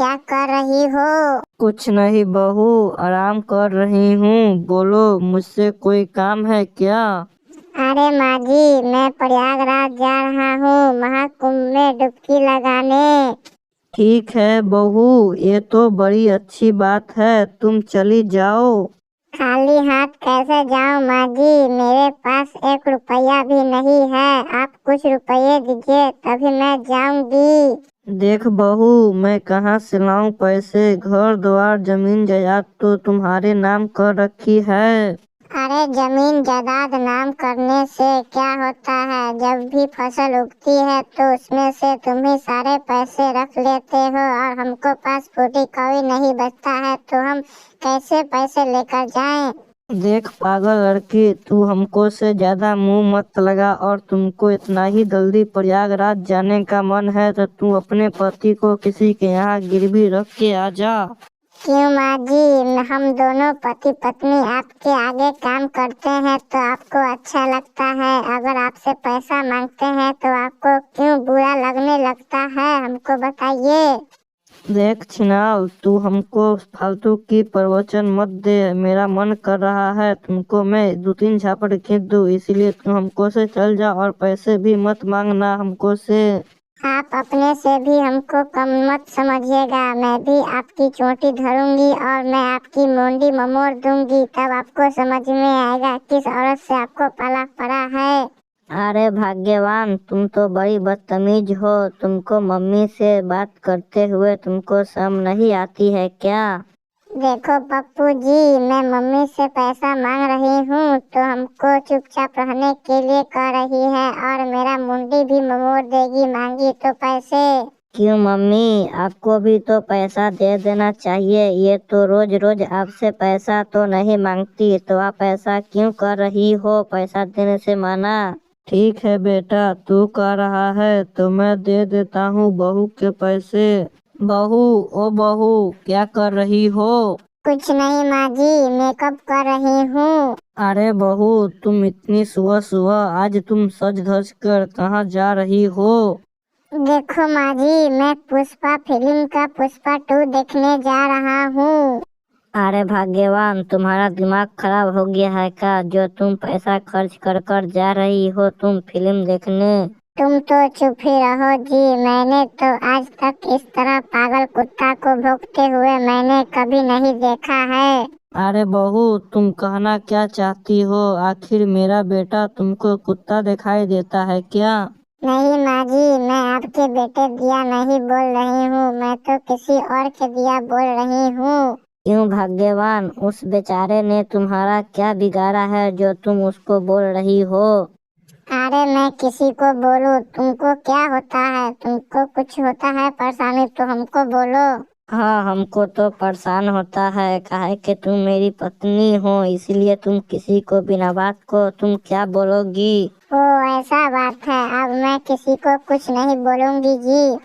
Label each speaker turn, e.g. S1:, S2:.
S1: क्या कर रही हो?
S2: कुछ नहीं बहू, आराम कर रही हूँ। बोलो, मुझसे कोई काम है क्या?
S1: अरे माँ जी, मैं प्रयागराज जा रहा हूँ महाकुंभ में डुबकी लगाने।
S2: ठीक है बहू, ये तो बड़ी अच्छी बात है, तुम चली जाओ।
S1: खाली हाथ कैसे जाऊँ माँ जी? मेरे पास 1 रुपया भी नहीं है। आप कुछ रुपये दीजिए तभी मैं जाऊंगी।
S2: देख बहू, मैं कहाँ से लाऊं पैसे? घर द्वार जमीन जायदाद तो तुम्हारे नाम कर रखी है।
S1: अरे जमीन जायदाद नाम करने से क्या होता है? जब भी फसल उगती है तो उसमें से तुम ही सारे पैसे रख लेते हो और हमको पास फूटी कौड़ी नहीं बचता है, तो हम कैसे पैसे लेकर जाएं?
S2: देख पागल लड़की, तू हमको से ज्यादा मुंह मत लगा। और तुमको इतना ही जल्दी प्रयागराज जाने का मन है तो तू अपने पति को किसी के यहाँ गिरवी रख के आ जा।
S1: क्यों माँ जी, हम दोनों पति पत्नी आपके आगे काम करते हैं तो आपको अच्छा लगता है? अगर आपसे पैसा मांगते हैं तो आपको क्यों बुरा लगने लगता है, हमको बताइए।
S2: देख छिनाल, तू हमको फालतू की प्रवचन मत दे। मेरा मन कर रहा है तुमको मैं 2-3 झापड़ खींच दूँ, इसीलिए तुम हमको से चल जा और पैसे भी मत मांगना हमको से।
S1: आप अपने से भी हमको कम मत समझिएगा। मैं भी आपकी चोटी धरूंगी और मैं आपकी मुंडी ममोड़ दूंगी, तब आपको समझ में आएगा किस औरत से आपको पाला पड़ा है।
S2: अरे भाग्यवान, तुम तो बड़ी बदतमीज हो। तुमको मम्मी से बात करते हुए तुमको शर्म नहीं आती है क्या?
S1: देखो पप्पू जी, मैं मम्मी से पैसा मांग रही हूँ तो हमको चुपचाप रहने के लिए कह रही है और मेरा मुंडी भी ममोड़ देगी मांगी तो पैसे।
S2: क्यों मम्मी, आपको भी तो पैसा दे देना चाहिए। ये तो रोज रोज आपसे पैसा तो नहीं मांगती, तो आप ऐसा क्यों कर रही हो? पैसा देने से माना। ठीक है बेटा, तू कह रहा है तो मैं दे देता हूँ बहू के पैसे। बहू, ओ बहू, क्या कर रही हो?
S1: कुछ नहीं माँ जी, मेकअप कर रही हूँ।
S2: अरे बहू, तुम इतनी सुबह सुबह आज तुम सज धज कर कहाँ जा रही हो?
S1: देखो माँ जी, मैं पुष्पा फिल्म का पुष्पा 2 देखने जा रहा हूँ।
S2: अरे भाग्यवान, तुम्हारा दिमाग खराब हो गया है क्या, जो तुम पैसा खर्च कर कर जा रही हो तुम फिल्म देखने?
S1: तुम तो चुप ही रहो जी। मैंने तो आज तक इस तरह पागल कुत्ता को भौंकते हुए मैंने कभी नहीं देखा है।
S2: अरे बहू, तुम कहना क्या चाहती हो? आखिर मेरा बेटा तुमको कुत्ता दिखाई देता है क्या?
S1: नहीं माँ जी, मैं आपके बेटे दिया नहीं बोल रही हूँ, मैं तो किसी और के दिया बोल रही हूँ।
S2: क्यों भाग्यवान, उस बेचारे ने तुम्हारा क्या बिगाड़ा है जो तुम उसको बोल रही हो?
S1: अरे मैं किसी को बोलूं, तुमको क्या होता है? तुमको कुछ होता है परेशानी तो हमको बोलो।
S2: हाँ, हमको तो परेशान होता है, काहे कि तुम मेरी पत्नी हो, इसीलिए तुम किसी को बिना बात को तुम क्या बोलोगी?
S1: ओ ऐसा बात है, अब मैं किसी को कुछ नहीं बोलूंगी जी।